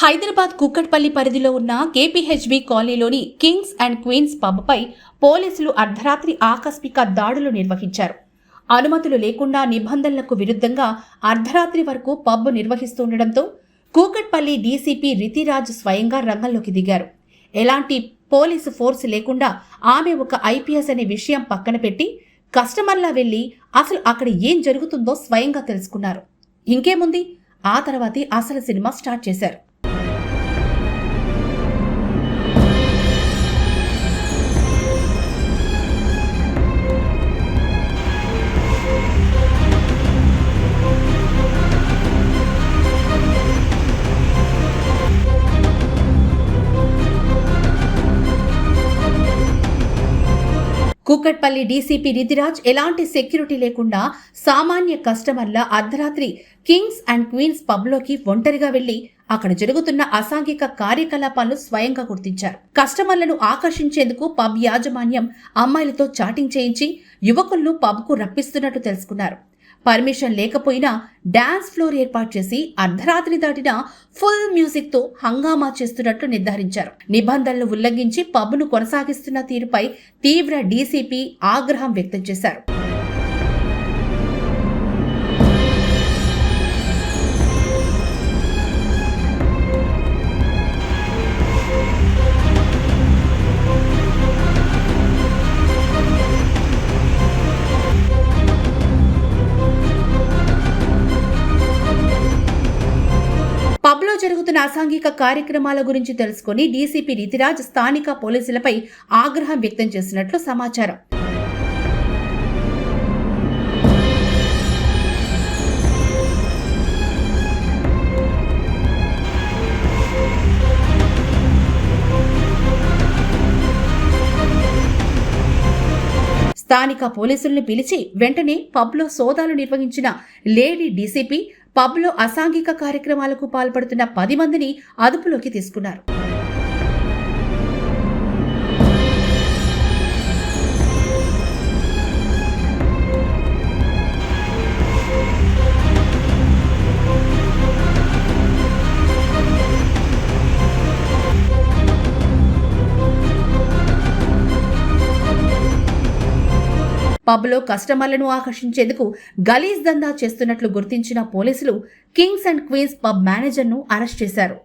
హైదరాబాద్ కుక్కట్పల్లి పరిధిలో ఉన్న కేపీహెచ్బీ కాలనీలోని కింగ్స్ అండ్ క్వీన్స్ పబ్పై పోలీసులు అర్ధరాత్రి ఆకస్మిక దాడులు నిర్వహించారు. అనుమతులు లేకుండా నిబంధనలకు విరుద్ధంగా అర్ధరాత్రి వరకు పబ్ నిర్వహిస్తుండటంతో కూకట్పల్లి డీసీపీ రితిరాజ్ స్వయంగా రంగంలోకి దిగారు. ఎలాంటి పోలీసు ఫోర్స్ లేకుండా ఆమె ఒక ఐపీఎస్ అనే విషయం పక్కన పెట్టి కస్టమర్లా వెళ్లి అసలు అక్కడ ఏం జరుగుతుందో స్వయంగా తెలుసుకున్నారు. ఇంకేముంది, ఆ తర్వాతే అసలు సినిమా స్టార్ట్ చేశారు. కూకట్పల్లి డీసీపీ రితిరాజ్ ఎలాంటి సెక్యూరిటీ లేకుండా సామాన్య కస్టమర్ల అర్ధరాత్రి కింగ్స్ అండ్ క్వీన్స్ పబ్లోకి ఒంటరిగా వెళ్లి అక్కడ జరుగుతున్న అసాంఘిక కార్యకలాపాలను స్వయంగా గుర్తించారు. కస్టమర్లను ఆకర్షించేందుకు పబ్ యాజమాన్యం అమ్మాయిలతో చాటింగ్ చేయించి యువకులను పబ్కు రప్పిస్తున్నట్టు తెలుసుకున్నారు. పర్మిషన్ లేకపోయినా డాన్స్ ఫ్లోర్ ఏర్పాటు చేసి అర్ధరాత్రి దాటిన ఫుల్ మ్యూజిక్ తో హంగామా చేస్తున్నట్లు నిర్ధారించారు. నిబంధనలు ఉల్లంఘించి పబ్ను కొనసాగిస్తున్న తీరుపై తీవ్ర డీసీపీ ఆగ్రహం వ్యక్తం చేశారు. పబ్లో జరుగుతున్న అసాంఘిక కార్యక్రమాల గురించి తెలుసుకుని డీసీపీ రితిరాజ్ స్థానిక పోలీసులపై ఆగ్రహం వ్యక్తం చేసినట్లు సమాచారం. స్థానిక పోలీసుల్ని పిలిచి వెంటనే పబ్లో సోదాలు నిర్వహించిన లేడీ డీసీపీ పబ్లో అసాంఘిక కార్యక్రమాలకు పాల్పడుతున్న 10 మందిని అదుపులోకి తీసుకున్నారు. పబ్లో కస్టమర్లను ఆకర్షించేందుకు గలీజ్ దందా చేస్తున్నట్లు గుర్తించిన పోలీసులు కింగ్స్ అండ్ క్వీన్స్ పబ్ మేనేజర్ను అరెస్ట్ చేశారు.